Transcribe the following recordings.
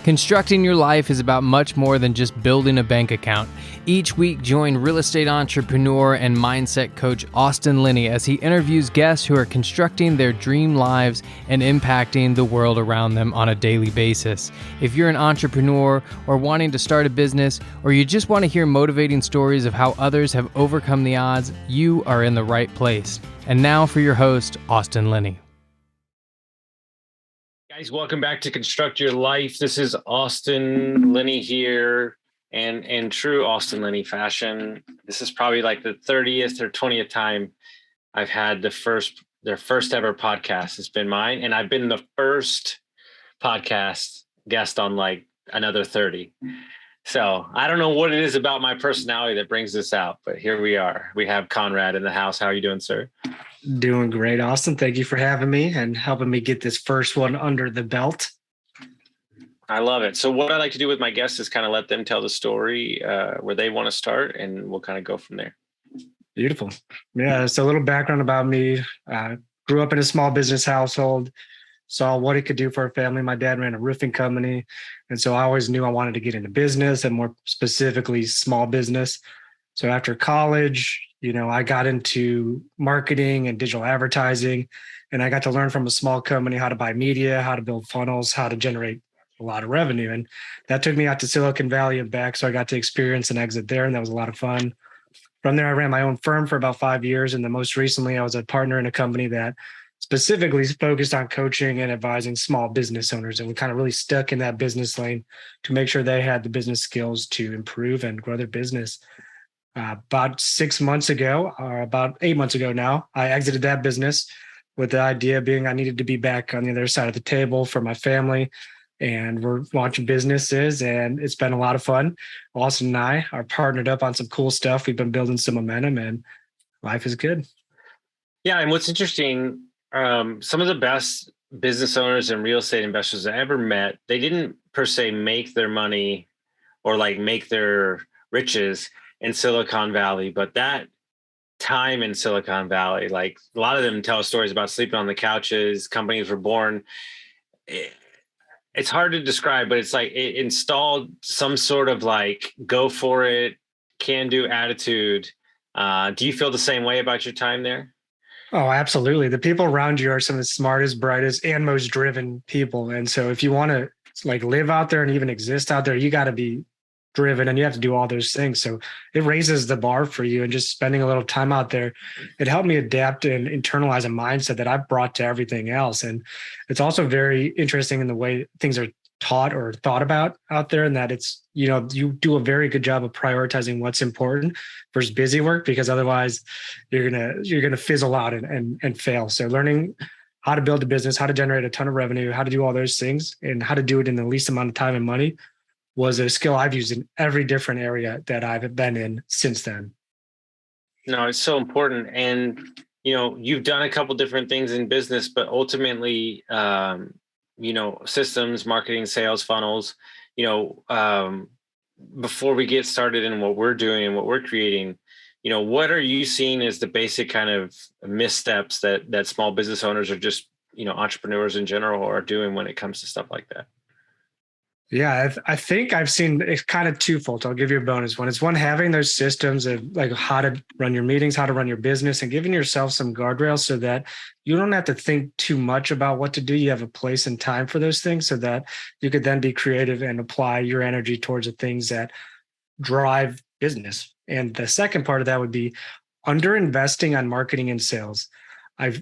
Constructing your life is about much more than just building a bank account. Each week, join real estate entrepreneur and mindset coach Austin Linney as he interviews guests who are constructing their dream lives and impacting the world around them on a daily basis. If you're an entrepreneur or wanting to start a business, or you just want to hear motivating stories of how others have overcome the odds, you are in the right place. And now for your host, Austin Linney. Guys, welcome back to Construct Your Life. This is Austin Linney here, and in true Austin Linney fashion, this is probably like the 30th or 20th time I've had their first ever podcast. It's been mine, and I've been the first podcast guest on like another 30. So I don't know what it is about my personality that brings this out, but here we are. We have Conrad in the house. How are you doing, sir? Doing great, Austin. Thank you for having me and helping me get this first one under the belt. I love it. So what I like to do with my guests is kind of let them tell the story where they want to start, and we'll kind of go from there. Beautiful. Yeah, so a little background about me. Grew up in a small business household, saw what it could do for a family. My dad ran a roofing company, and so I always knew I wanted to get into business, and more specifically, small business. So after college, I got into marketing and digital advertising, and I got to learn from a small company how to buy media, how to build funnels, how to generate a lot of revenue. And that took me out to Silicon Valley and back. So I got to experience an exit there, and that was a lot of fun. From there, I ran my own firm for about 5 years. And then most recently, I was a partner in a company that specifically focused on coaching and advising small business owners. And we kind of really stuck in that business lane to make sure they had the business skills to improve and grow their business. About 6 months ago, or about 8 months ago now, I exited that business with the idea being I needed to be back on the other side of the table for my family. And we're launching businesses, and it's been a lot of fun. Austin and I are partnered up on some cool stuff. We've been building some momentum, and life is good. Yeah, and what's interesting, some of the best business owners and real estate investors I ever met, they didn't per se make their money or like make their riches in Silicon Valley, but that time in Silicon Valley, like a lot of them tell stories about sleeping on the couches, companies were born. It's hard to describe, but it's like it installed some sort of like go for it, can do attitude. Do you feel the same way about your time there? Oh, absolutely. The people around you are some of the smartest, brightest, and most driven people. And so if you want to like live out there and even exist out there, you got to be driven, and you have to do all those things. So it raises the bar for you, and just spending a little time out there, it helped me adapt and internalize a mindset that I've brought to everything else. And it's also very interesting in the way things are taught or thought about out there, and that it's, you do a very good job of prioritizing what's important versus busy work, because otherwise you're gonna fizzle out and fail. So learning how to build a business, how to generate a ton of revenue, how to do all those things, and how to do it in the least amount of time and money was a skill I've used in every different area that I've been in since then. No, it's so important. And, you've done a couple different things in business, but ultimately, systems, marketing, sales funnels, before we get started in what we're doing and what we're creating, what are you seeing as the basic kind of missteps that small business owners or just, entrepreneurs in general are doing when it comes to stuff like that? Yeah, I think I've seen it's kind of twofold. I'll give you a bonus one. It's one, having those systems of like how to run your meetings, how to run your business, and giving yourself some guardrails so that you don't have to think too much about what to do. You have a place and time for those things so that you could then be creative and apply your energy towards the things that drive business. And the second part of that would be under investing on marketing and sales. I've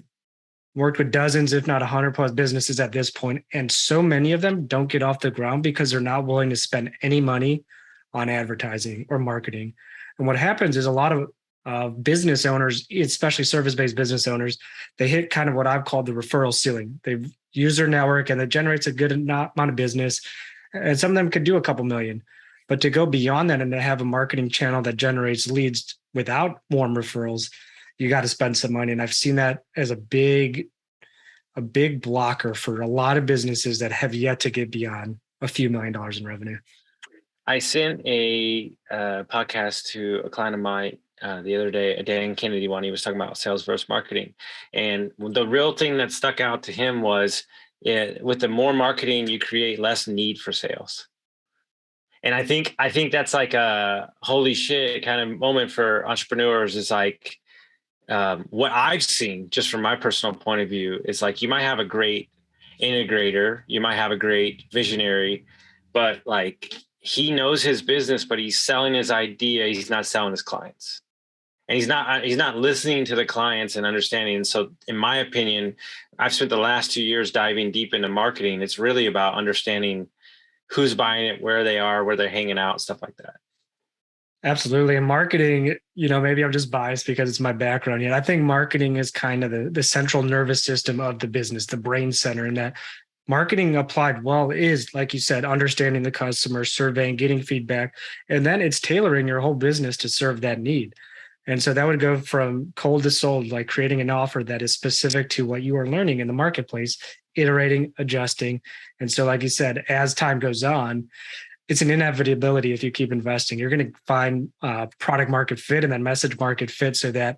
worked with dozens, if not 100 plus businesses at this point, and so many of them don't get off the ground because they're not willing to spend any money on advertising or marketing. And what happens is a lot of business owners, especially service-based business owners, they hit kind of what I've called the referral ceiling. They use their network and it generates a good amount of business, and some of them could do a couple million. But to go beyond that and to have a marketing channel that generates leads without warm referrals, you got to spend some money. And I've seen that as a big blocker for a lot of businesses that have yet to get beyond a few $1 million in revenue. I sent a podcast to a client of mine the other day, a Dan Kennedy one. He was talking about sales versus marketing. And the real thing that stuck out to him was with the more marketing, you create less need for sales. And I think that's like a holy shit kind of moment for entrepreneurs. Is like what I've seen just from my personal point of view is like you might have a great integrator, you might have a great visionary, but like he knows his business, but he's selling his idea. He's not selling his clients. And he's not listening to the clients and understanding. And so in my opinion, I've spent the last 2 years diving deep into marketing. It's really about understanding who's buying it, where they are, where they're hanging out, stuff like that. Absolutely. And marketing, maybe I'm just biased because it's my background. I think marketing is kind of the central nervous system of the business, the brain center, and that marketing applied well is, like you said, understanding the customer, surveying, getting feedback, and then it's tailoring your whole business to serve that need. And so that would go from cold to sold, like creating an offer that is specific to what you are learning in the marketplace, iterating, adjusting. And so, like you said, as time goes on, it's an inevitability. If you keep investing, you're going to find product market fit and then message market fit so that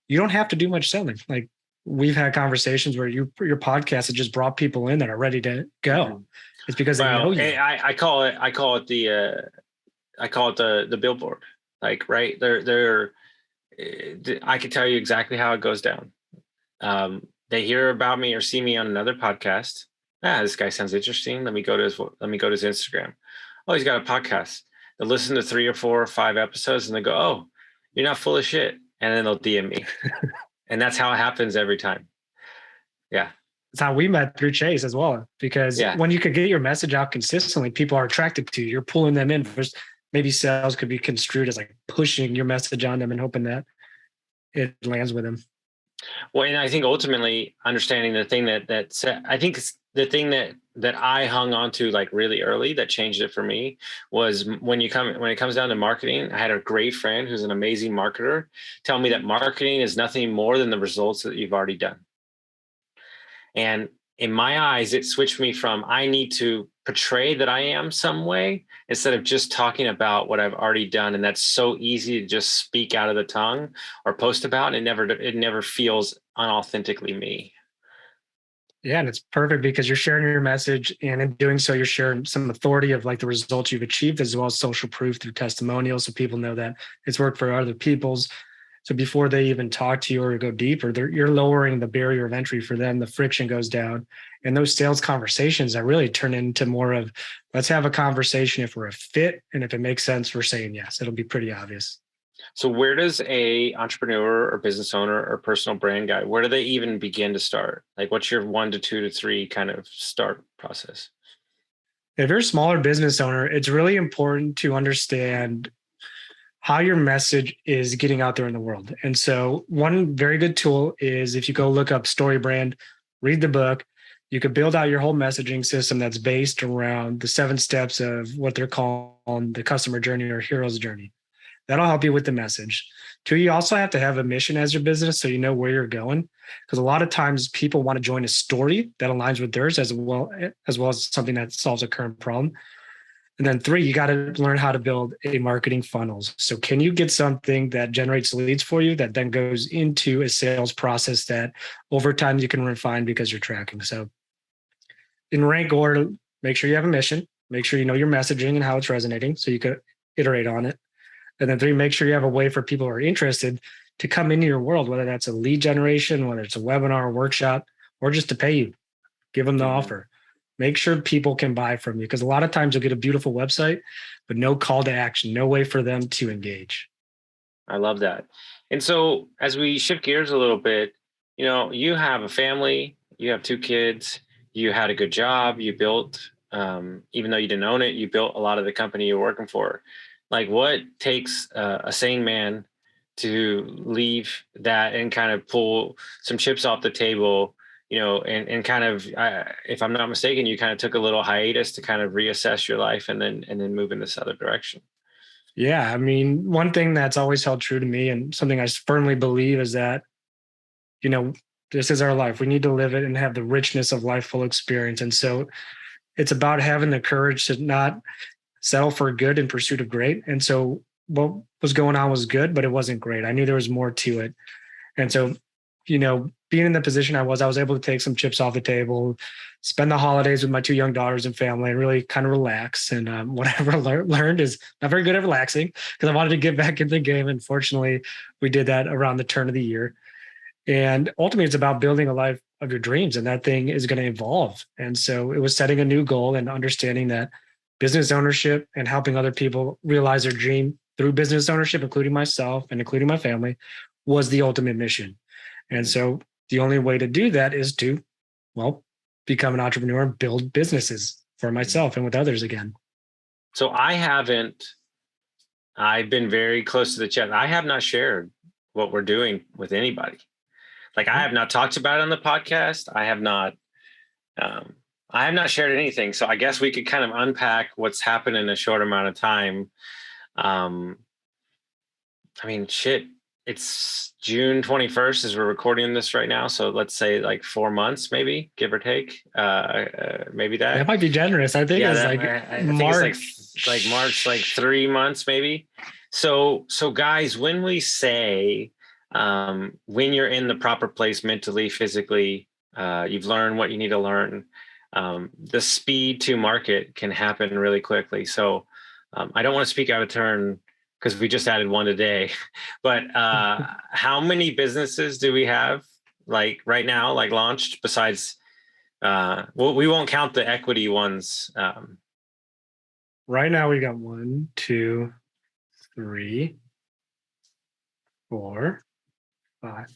you don't have to do much selling. Like we've had conversations where your podcast has just brought people in that are ready to go. Mm-hmm. It's because they know you. I call it the billboard. Like, right. I can tell you exactly how it goes down. They hear about me or see me on another podcast. This guy sounds interesting. Let me go to his Instagram. Oh, he's got a podcast. They'll listen to 3 or 4 or 5 episodes and they go, oh, you're not full of shit. And then they'll DM me. And that's how it happens every time. Yeah. It's how we met through Chase as well. Because when you could get your message out consistently, people are attracted to you. You're pulling them in. First, maybe sales could be construed as like pushing your message on them and hoping that it lands with them. Well, and I think ultimately understanding the thing I think the thing that I hung on to like really early that changed it for me was when it comes down to marketing. I had a great friend who's an amazing marketer tell me that marketing is nothing more than the results that you've already done. And in my eyes, it switched me from I need to portray that I am some way instead of just talking about what I've already done. And that's so easy to just speak out of the tongue or post about. And it never feels unauthentically me. Yeah, and it's perfect because you're sharing your message, and in doing so, you're sharing some authority of like the results you've achieved, as well as social proof through testimonials, so people know that it's worked for other people's. So before they even talk to you or go deeper, you're lowering the barrier of entry for them. The friction goes down, and those sales conversations that really turn into more of let's have a conversation if we're a fit, and if it makes sense, we're saying yes. It'll be pretty obvious. So where does a entrepreneur or business owner or personal brand guy, where do they even begin to start? Like what's your 1 to 2 to 3 kind of start process? If you're a smaller business owner, it's really important to understand how your message is getting out there in the world. And so one very good tool is if you go look up Story Brand, read the book, you could build out your whole messaging system that's based around the 7 steps of what they're calling the customer journey or hero's journey. That'll help you with the message. 2, you also have to have a mission as your business so you know where you're going. Because a lot of times people want to join a story that aligns with theirs as well as something that solves a current problem. And then 3, you got to learn how to build a marketing funnels. So can you get something that generates leads for you that then goes into a sales process that over time you can refine because you're tracking? So in rank order, make sure you have a mission, make sure you know your messaging and how it's resonating so you could iterate on it. And then 3, make sure you have a way for people who are interested to come into your world, whether that's a lead generation, whether it's a webinar, workshop, or just to pay you. Give them the offer. Make sure people can buy from you, because a lot of times you'll get a beautiful website, but no call to action, no way for them to engage. I love that. And so as we shift gears a little bit, you have a family, you have 2 kids, you had a good job, you built, even though you didn't own it, you built a lot of the company you're working for. Like what takes a sane man to leave that and kind of pull some chips off the table, and kind of, if I'm not mistaken, you kind of took a little hiatus to kind of reassess your life and then move in this other direction. Yeah. I mean, one thing that's always held true to me and something I firmly believe is that, this is our life. We need to live it and have the richness of life full experience. And so it's about having the courage to not settle for good in pursuit of great. And so what was going on was good, but it wasn't great. I knew there was more to it. And so being in the position I was able to take some chips off the table, spend the holidays with my two young daughters and family, and really kind of relax. And what I've learned is not very good at relaxing because I wanted to get back in the game. And fortunately, we did that around the turn of the year. And ultimately, it's about building a life of your dreams, and that thing is going to evolve. And so it was setting a new goal and understanding that business ownership and helping other people realize their dream through business ownership, including myself and including my family, was the ultimate mission. And so the only way to do that is to, become an entrepreneur and build businesses for myself and with others again. So I've been very close to the chest. I have not shared what we're doing with anybody. Like I have not talked about it on the podcast. I have not shared anything. So I guess we could kind of unpack what's happened in a short amount of time. It's June 21st as we're recording this right now. So let's say like 4 months, maybe, give or take. Maybe that might be generous. I think it's March. Like March, like 3 months, maybe. So guys, when we say, when you're in the proper place mentally, physically, you've learned what you need to learn. The speed to market can happen really quickly. So I don't want to speak out of turn because we just added one today, but how many businesses do we have like right now, like launched besides, we won't count the equity ones. Right now we got 1, 2, 3, 4, 5.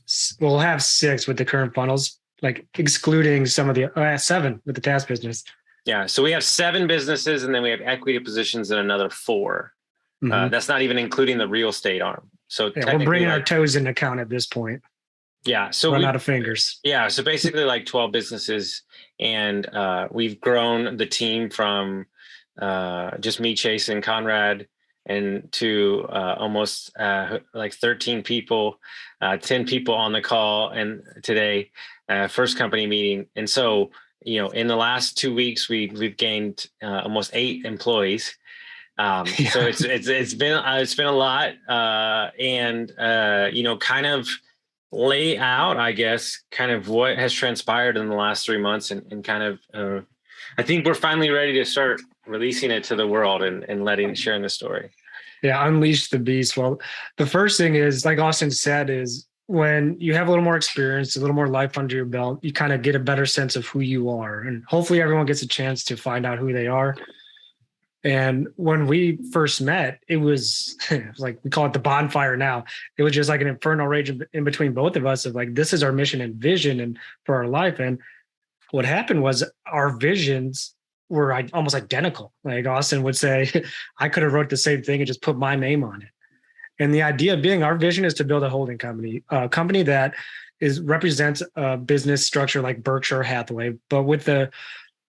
We'll have 6 with the current funnels, like excluding some of the 7 with the task business. Yeah. So we have 7 businesses and then we have equity positions in another 4. Mm-hmm. That's not even including the real estate arm. So we're bringing our toes into account at this point. Yeah. So run out of fingers. Yeah. So basically like 12 businesses, and we've grown the team from just me, Chase, and Conrad, and to almost like 13 people, 10 people on the call, and today, first company meeting. And so, in the last 2 weeks, we've gained almost 8 employees. So it's been a lot, and kind of lay out, I guess, kind of what has transpired in the last 3 months, and kind of, I think we're finally ready to start releasing it to the world and sharing the story. Yeah, unleash the beast. Well, the first thing is, like Austin said, is when you have a little more experience, a little more life under your belt, you kind of get a better sense of who you are, and hopefully everyone gets a chance to find out who they are. And when we first met, it was like, we call it the bonfire now. It was just like an infernal rage in between both of us of like, this is our mission and vision and for our life. And what happened was our visions were almost identical. Like Austin would say, I could have wrote the same thing and just put my name on it. And the idea being, our vision is to build a holding company, a company that represents a business structure like Berkshire Hathaway, but with the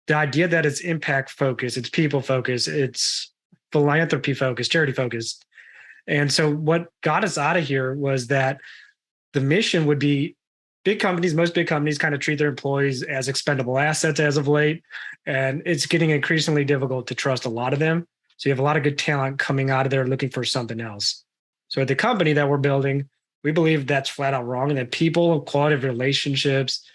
idea that it's impact focused, it's people focused, it's philanthropy focused, charity focused. And so what got us out of here was that the mission would be, most big companies kind of treat their employees as expendable assets as of late. And it's getting increasingly difficult to trust a lot of them. So you have a lot of good talent coming out of there looking for something else. So at the company that we're building, we believe that's flat out wrong, and that people, quality of relationships,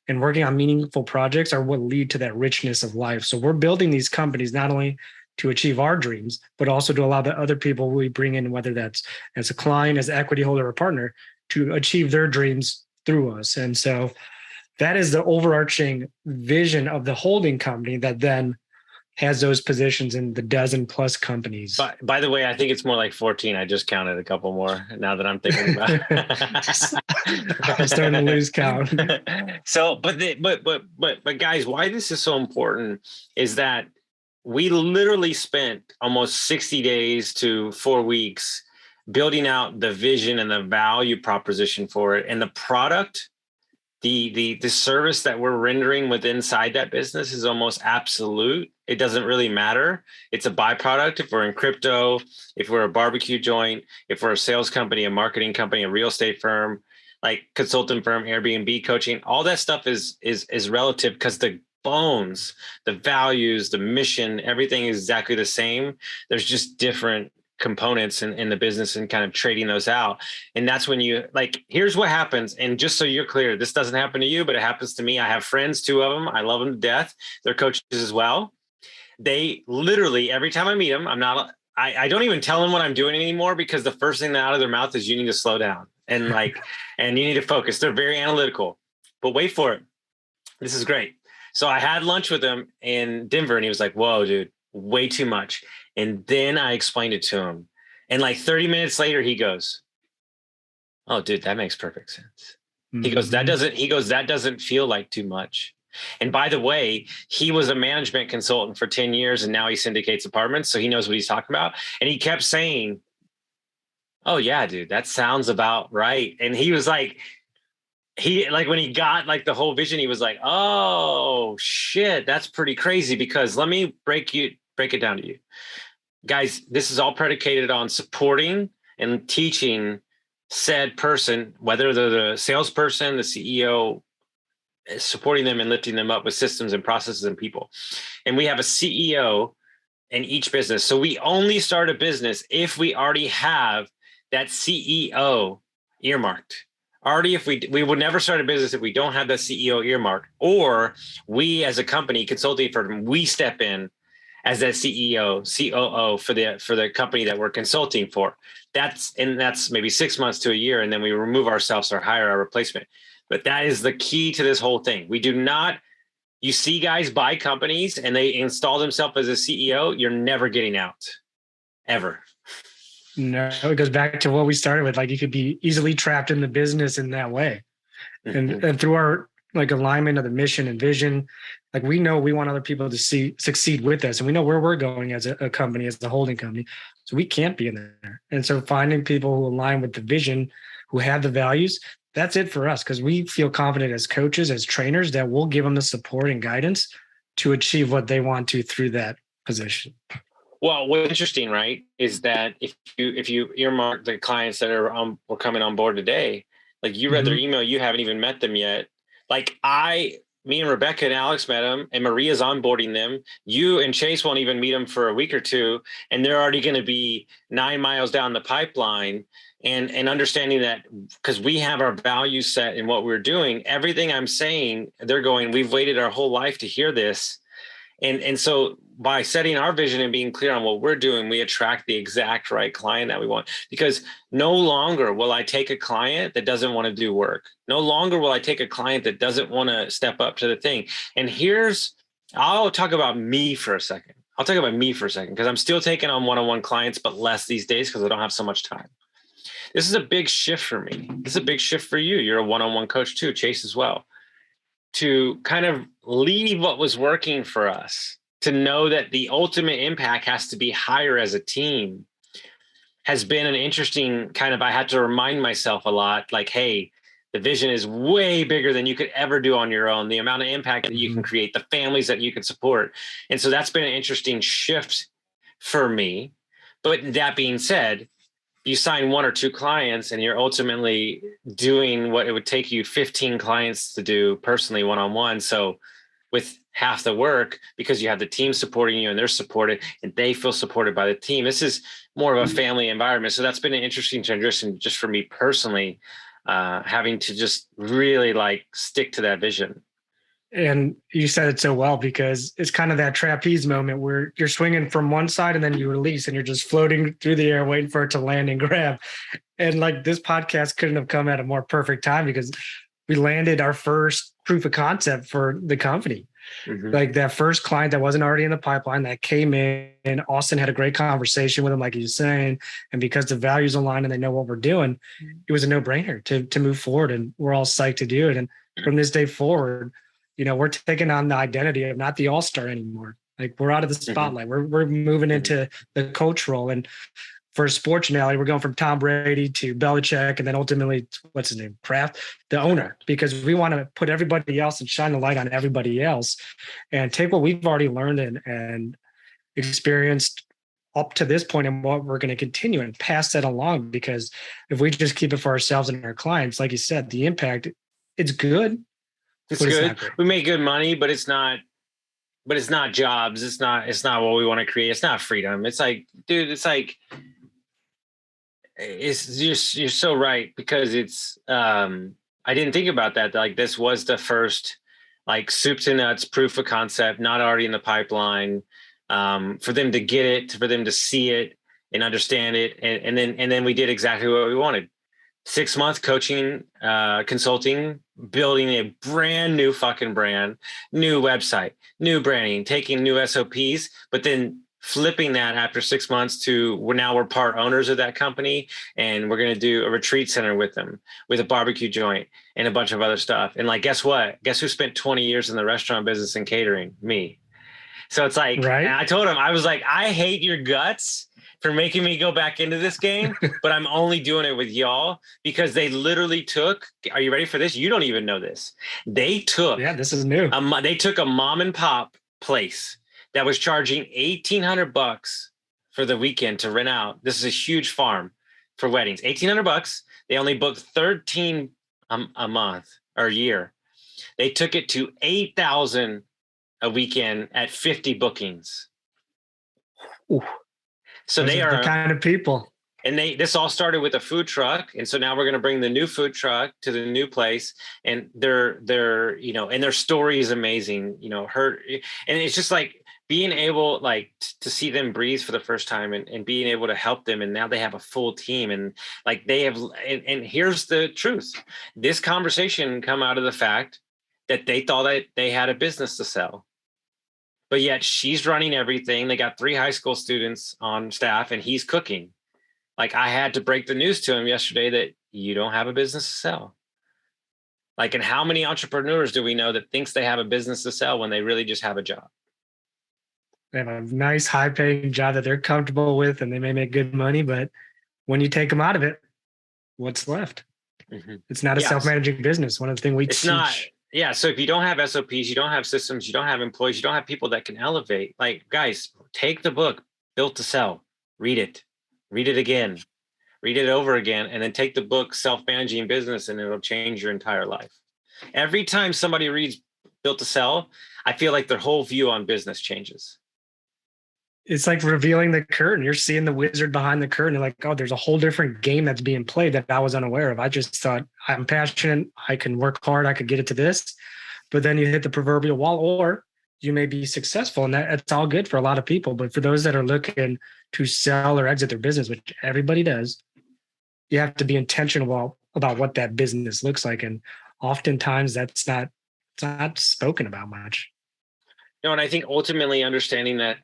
and working on meaningful projects are what lead to that richness of life. So we're building these companies not only to achieve our dreams, but also to allow the other people we bring in, whether that's as a client, as an equity holder, or partner, to achieve their dreams through us. And so that is the overarching vision of the holding company that then has those positions in the 12+ companies. By the way, I think it's more like 14. I just counted a couple more now that I'm thinking about it. I'm starting to lose count. So, but guys, why this is so important is that we literally spent almost 60 days to 4 weeks building out the vision and the value proposition for it, and the product. The service that we're rendering inside that business is almost absolute. It doesn't really matter. It's a byproduct. If we're in crypto, if we're a barbecue joint, if we're a sales company, a marketing company, a real estate firm, like consultant firm, Airbnb coaching, all that stuff is relative, because the bones, the values, the mission, everything is exactly the same. There's just different components in the business and kind of trading those out. And that's when you like, here's what happens. And just so you're clear, this doesn't happen to you, but it happens to me. I have friends, 2 of them. I love them to death. They're coaches as well. They literally, every time I meet them, I don't even tell them what I'm doing anymore, because the first thing out of their mouth is, you need to slow down and like, and you need to focus. They're very analytical, but wait for it. This is great. So I had lunch with him in Denver, and he was like, whoa, dude, way too much. And then I explained it to him. And like 30 minutes later, he goes, oh, dude, that makes perfect sense. He goes, that doesn't feel like too much. And by the way, he was a management consultant for 10 years, and now he syndicates apartments. So he knows what he's talking about. And he kept saying, oh yeah, dude, that sounds about right. And he was like, when he got like the whole vision, he was like, oh shit, that's pretty crazy. Because let me break it down to you guys. This is all predicated on supporting and teaching said person, whether they're the salesperson, the CEO, supporting them and lifting them up with systems and processes and people. And we have a CEO in each business. So we only start a business if we already have that CEO earmarked. Already, if we would never start a business if we don't have that CEO earmarked, or we as a company, consulting firm, we step in as that CEO, COO for the company that we're consulting for. That's maybe 6 months to a year, and then we remove ourselves or hire our replacement. But that is the key to this whole thing. We do not. You see guys buy companies and they install themselves as a CEO. You're never getting out, ever. No, it goes back to what we started with. Like, you could be easily trapped in the business in that way. Mm-hmm. And through our like alignment of the mission and vision, like we know we want other people to succeed with us, and we know where we're going as a company, as a holding company. So we can't be in there. And so finding people who align with the vision, who have the values, that's it for us, because we feel confident as coaches, as trainers, that we'll give them the support and guidance to achieve what they want to through that position. Well, what's interesting, right, is that if you earmark the clients that are coming on board today, like you read their email, you haven't even met them yet. Like me and Rebecca and Alex met them, and Maria's onboarding them. You and Chase won't even meet them for a week or two, and they're already going to be 9 miles down the pipeline. And understanding that, because we have our values set in what we're doing, everything I'm saying, they're going, we've waited our whole life to hear this. And so by setting our vision and being clear on what we're doing, we attract the exact right client that we want. Because no longer will I take a client that doesn't want to do work. No longer will I take a client that doesn't want to step up to the thing. And I'll talk about me for a second. Because I'm still taking on one-on-one clients, but less these days because I don't have so much time. This is a big shift for me. This is a big shift for you. You're a one-on-one coach too, Chase as well. To kind of leave what was working for us, to know that the ultimate impact has to be higher as a team, has been an interesting kind of, I had to remind myself a lot, like, hey, the vision is way bigger than you could ever do on your own. The amount of impact that you can create, the families that you can support. And so that's been an interesting shift for me. But that being said, you sign 1 or 2 clients and you're ultimately doing what it would take you 15 clients to do personally one-on-one. So with half the work, because you have the team supporting you and they're supported and they feel supported by the team, this is more of a family environment. So that's been an interesting transition just for me personally, having to just really like stick to that vision. And you said it so well, because it's kind of that trapeze moment where you're swinging from one side and then you release and you're just floating through the air, waiting for it to land and grab. And like, this podcast couldn't have come at a more perfect time, because we landed our first proof of concept for the company. Like that first client that wasn't already in the pipeline that came in, and Austin had a great conversation with him, like he was saying. And because the values align and they know what we're doing, it was a no-brainer to move forward, and we're all psyched to do it. And from this day forward, we're taking on the identity of not the all-star anymore. Like, we're out of the spotlight. We're moving into the coach role. And for a sports analogy, we're going from Tom Brady to Belichick, and then ultimately, what's his name? Kraft, the owner, because we want to put everybody else and shine the light on everybody else and take what we've already learned and experienced up to this point and what we're going to continue and pass that along. Because if we just keep it for ourselves and our clients, like you said, the impact, it's good. It's good. We make good money, but it's not jobs. It's not what we want to create. It's not freedom. It's like, dude, it's like you're so right, because it's I didn't think about that. Like, this was the first like soup to nuts proof of concept, not already in the pipeline, for them to get it, for them to see it and understand it, and then we did exactly what we wanted. 6 month coaching, consulting, building a brand new fucking brand, new website, new branding, taking new SOPs, but then flipping that after 6 months to we're part owners of that company, and we're going to do a retreat center with them, with a barbecue joint and a bunch of other stuff. And like, guess what? Guess who spent 20 years in the restaurant business and catering? Me. So it's like, Right. and I told him, I was like, I hate your guts for making me go back into this game, but I'm only doing it with y'all, because they literally took, are you ready for this? You don't even know this. They took, this is new. They took a mom and pop place that was charging $1,800 for the weekend to rent out. This is a huge farm for weddings. $1,800. They only booked 13 a month or a year. They took it to 8,000 a weekend at 50 bookings. Ooh. So Those they are the kind of people. And this all started with a food truck. And so now we're going to bring the new food truck to the new place. And they're, and their story is amazing, and it's just like being able to see them breathe for the first time, and being able to help them. And now they have a full team, and like they have, and here's the truth. This conversation come out of the fact that they thought that they had a business to sell. But yet she's running everything. They got 3 high school students on staff, and he's cooking. Like, I had to break the news to him yesterday that you don't have a business to sell. Like, and how many entrepreneurs do we know that thinks they have a business to sell when they really just have a job? They have a nice high paying job that they're comfortable with, and they may make good money, but when you take them out of it, what's left? Mm-hmm. It's not a self-managing business. One of the things we teach. Not. Yeah. So if you don't have SOPs, you don't have systems, you don't have employees, you don't have people that can elevate. Like, guys, take the book, Built to Sell, read it again, read it over again, and then take the book, Self-Managing Business, and it'll change your entire life. Every time somebody reads Built to Sell, I feel like their whole view on business changes. It's like revealing the curtain. You're seeing the wizard behind the curtain. You're like, oh, there's a whole different game that's being played that I was unaware of. I just thought, I'm passionate, I can work hard, I could get it to this. But then you hit the proverbial wall, or you may be successful. And that's all good for a lot of people. But for those that are looking to sell or exit their business, which everybody does, you have to be intentional about what that business looks like. And oftentimes it's not spoken about much. No, and I think ultimately understanding that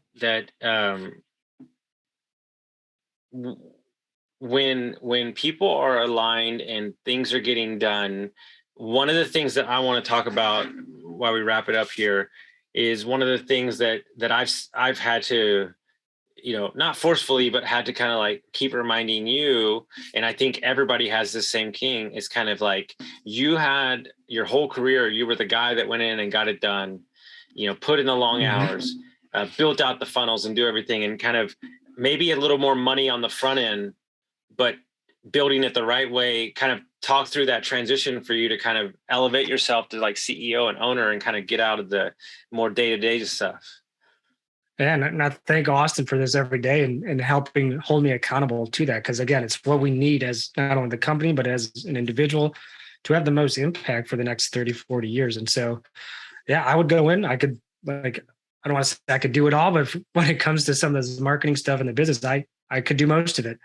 when people are aligned and things are getting done, one of the things that I want to talk about while we wrap it up here is one of the things that I've had to, not forcefully, but had to kind of like keep reminding you. And I think everybody has the same king. It's kind of like, you had your whole career, you were the guy that went in and got it done, put in the long hours, built out the funnels and do everything, and kind of maybe a little more money on the front end, but building it the right way. Kind of talk through that transition for you to kind of elevate yourself to like CEO and owner, and kind of get out of the more day-to-day stuff. Yeah, and I thank Austin for this every day and helping hold me accountable to that. Because again, it's what we need as not only the company, but as an individual to have the most impact for the next 30, 40 years. And so, yeah, I would go in. I could, I don't want to say I could do it all, but when it comes to some of this marketing stuff in the business, I could do most of it.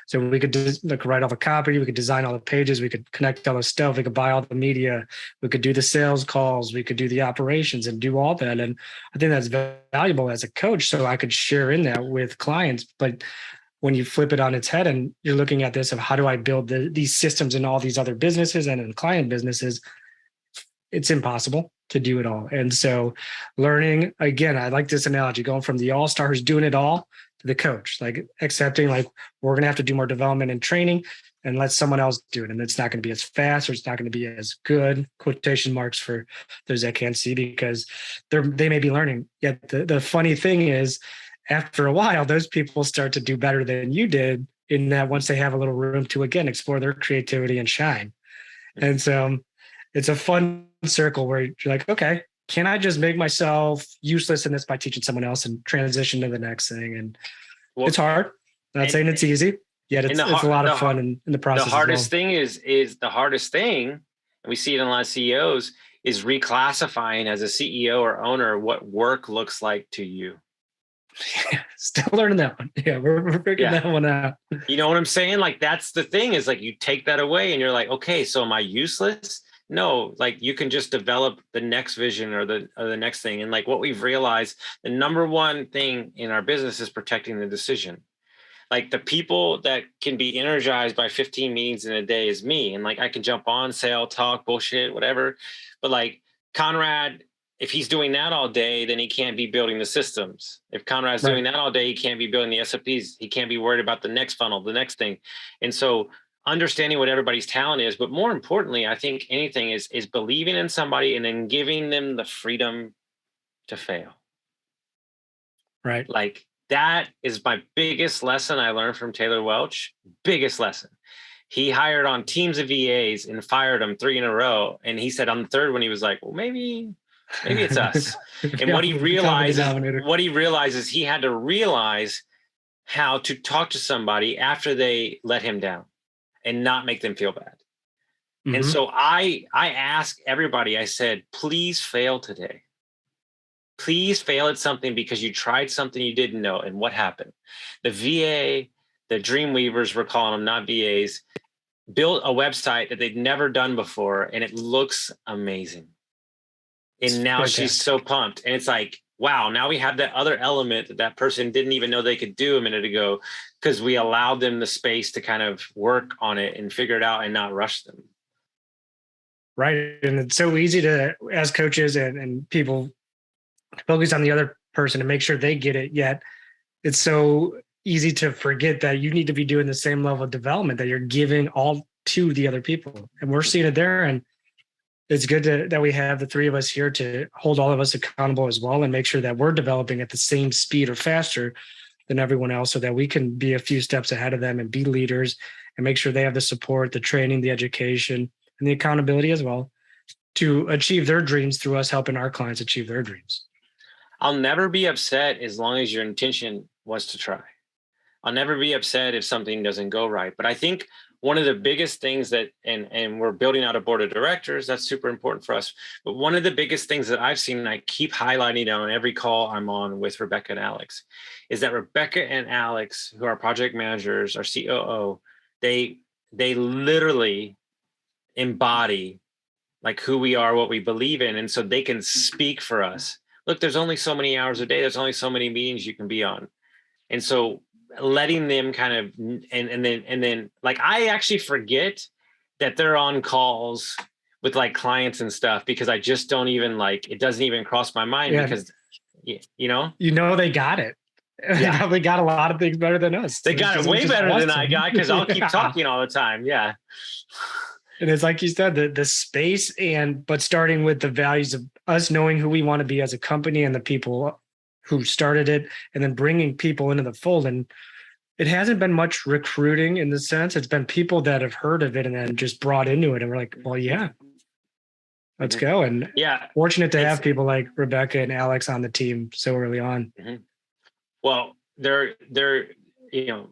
So we could write all the copy, we could design all the pages, we could connect all the stuff, we could buy all the media, we could do the sales calls, we could do the operations and do all that. And I think that's valuable as a coach, so I could share in that with clients. But when you flip it on its head and you're looking at this of how do I build these systems in all these other businesses and in client businesses, it's impossible to do it all. And so learning, again, I like this analogy, going from the all-star who's doing it all to the coach, like accepting like we're going to have to do more development and training and let someone else do it. And it's not going to be as fast, or it's not going to be as good, quotation marks for those that can't see, because they may be learning. Yet the funny thing is, after a while, those people start to do better than you did, in that once they have a little room to, again, explore their creativity and shine. And so it's a fun circle where you're like, okay, can I just make myself useless in this by teaching someone else and transition to the next thing? And it's hard. Not saying it's easy. yet And it's a lot of fun in the process. The hardest thing is the hardest thing, and we see it in a lot of CEOs, is reclassifying as a CEO or owner what work looks like to you. Still learning that one. Yeah, we're figuring that one out. You know what I'm saying? Like, that's the thing, is like, you take that away and you're like, okay, so am I useless? No, like, you can just develop the next vision or the next thing. And like, what we've realized, the number one thing in our business is protecting the decision. Like, the people that can be energized by 15 meetings in a day is me. And like, I can jump on, say, I'll talk bullshit, whatever. But like Conrad, if he's doing that all day, then he can't be building the systems. If Conrad's doing that all day, he can't be building the SOPs. He can't be worried about the next funnel, the next thing. And so understanding what everybody's talent is, but more importantly, I think anything is believing in somebody and then giving them the freedom to fail. Right. Like, that is my biggest lesson I learned from Taylor Welch. Biggest lesson. He hired on teams of VAs and fired them 3 in a row. And he said on the third one, he was like, well, maybe it's us. And what he realizes, he had to realize how to talk to somebody after they let him down and not make them feel bad. Mm-hmm. And so I asked everybody, I said, please fail today. Please fail at something because you tried something you didn't know. And what happened? The VA, the Dreamweavers, we're calling them, not VAs, built a website that they'd never done before, and it looks amazing. And now she's so pumped. And it's like, wow, now we have that other element that person didn't even know they could do a minute ago, because we allowed them the space to kind of work on it and figure it out and not rush them. Right. And it's so easy to, as coaches and people, focus on the other person and make sure they get it. Yet it's so easy to forget that you need to be doing the same level of development that you're giving all to the other people. And we're seeing it there. And it's good that we have the three of us here to hold all of us accountable as well and make sure that we're developing at the same speed or faster than everyone else, so that we can be a few steps ahead of them and be leaders and make sure they have the support, the training, the education, and the accountability as well to achieve their dreams through us helping our clients achieve their dreams. I'll never be upset as long as your intention was to try. I'll never be upset if something doesn't go right. But I think one of the biggest things that, and we're building out a board of directors, that's super important for us. But one of the biggest things that I've seen, and I keep highlighting on every call I'm on with Rebecca and Alex, is that Rebecca and Alex, who are project managers, our COO, they literally embody like who we are, what we believe in. And so they can speak for us. Look, there's only so many hours a day. There's only so many meetings you can be on. And so letting them kind of, and then like, I actually forget that they're on calls with like clients and stuff, because I just don't even like, it doesn't even cross my mind because, they got it. They probably got a lot of things better than us. They got it way better than I got, because I'll keep talking all the time. Yeah. And it's like you said, the space but starting with the values of us knowing who we want to be as a company and the people who started it, and then bringing people into the fold. And it hasn't been much recruiting in the sense. It's been people that have heard of it and then just brought into it. And we're like, well, yeah, let's go. And fortunate to have people like Rebecca and Alex on the team so early on. Mm-hmm. Well, they're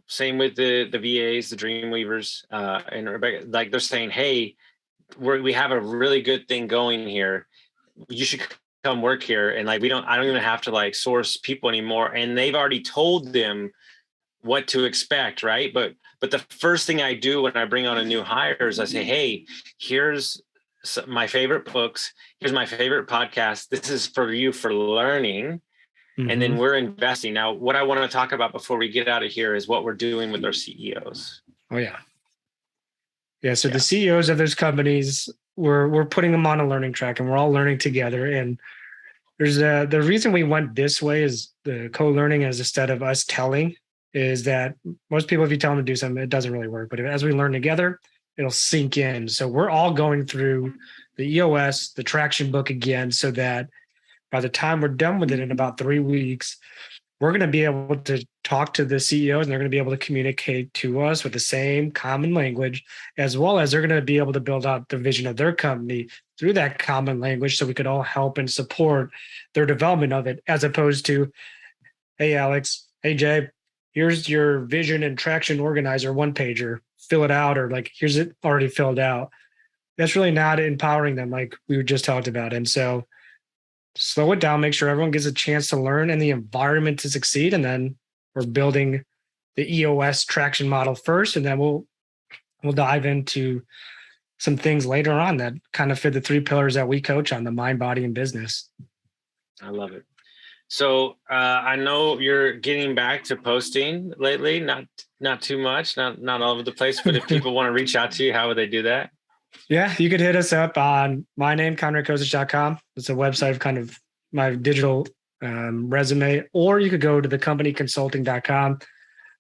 same with the VAs, the Dreamweavers, and Rebecca, like they're saying, hey, we have a really good thing going here. You should come work here. And like, I don't even have to like source people anymore. And they've already told them what to expect. Right. But the first thing I do when I bring on a new hire is I say, hey, here's my favorite books. Here's my favorite podcast. This is for you for learning. Mm-hmm. And then we're investing. Now, what I want to talk about before we get out of here is what we're doing with our CEOs. Oh, yeah. Yeah. So the CEOs of those companies, we're putting them on a learning track, and we're all learning together. And there's the reason we went this way is the co-learning is instead of us telling, is that most people, if you tell them to do something, it doesn't really work. But as we learn together, it'll sink in. So we're all going through the EOS, the traction book again, so that by the time we're done with it in about 3 weeks, we're going to be able to talk to the CEOs, and they're going to be able to communicate to us with the same common language, as well as they're going to be able to build out the vision of their company through that common language, so we could all help and support their development of it, as opposed to, hey, Alex, hey, Jay, here's your vision and traction organizer one pager, fill it out, or like, here's it already filled out. That's really not empowering them like we just talked about. And so slow it down, make sure everyone gets a chance to learn and the environment to succeed. And then we're building the EOS traction model first, and then we'll dive into some things later on that kind of fit the 3 pillars that we coach on: the mind, body, and business. I love it. So I know you're getting back to posting lately, not too much, not all over the place, but if people want to reach out to you, how would they do that? Yeah, you could hit us up on my name, ConradKuzuch.com. It's a website of kind of my digital resume, or you could go to thecompanyconsulting.com.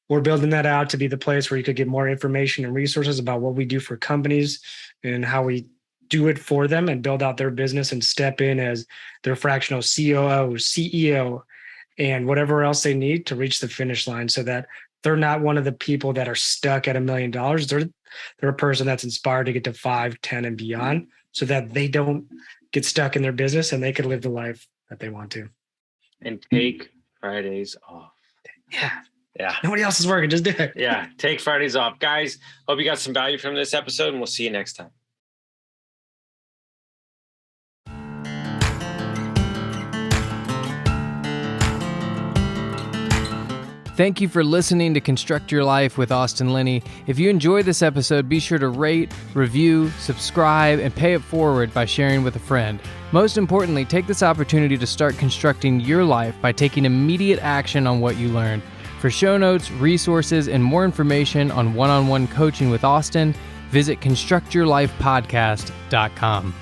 We're building that out to be the place where you could get more information and resources about what we do for companies and how we do it for them and build out their business and step in as their fractional COO, CEO, and whatever else they need to reach the finish line, so that they're not one of the people that are stuck at $1 million. They're a person that's inspired to get to 5, 10, and beyond, so that they don't get stuck in their business and they can live the life that they want to. And take Fridays off. Yeah. Nobody else is working. Just do it. Yeah. Take Fridays off. Guys, hope you got some value from this episode, and we'll see you next time. Thank you for listening to Construct Your Life with Austin Linney. If you enjoyed this episode, be sure to rate, review, subscribe, and pay it forward by sharing with a friend. Most importantly, take this opportunity to start constructing your life by taking immediate action on what you learned. For show notes, resources, and more information on one-on-one coaching with Austin, visit constructyourlifepodcast.com.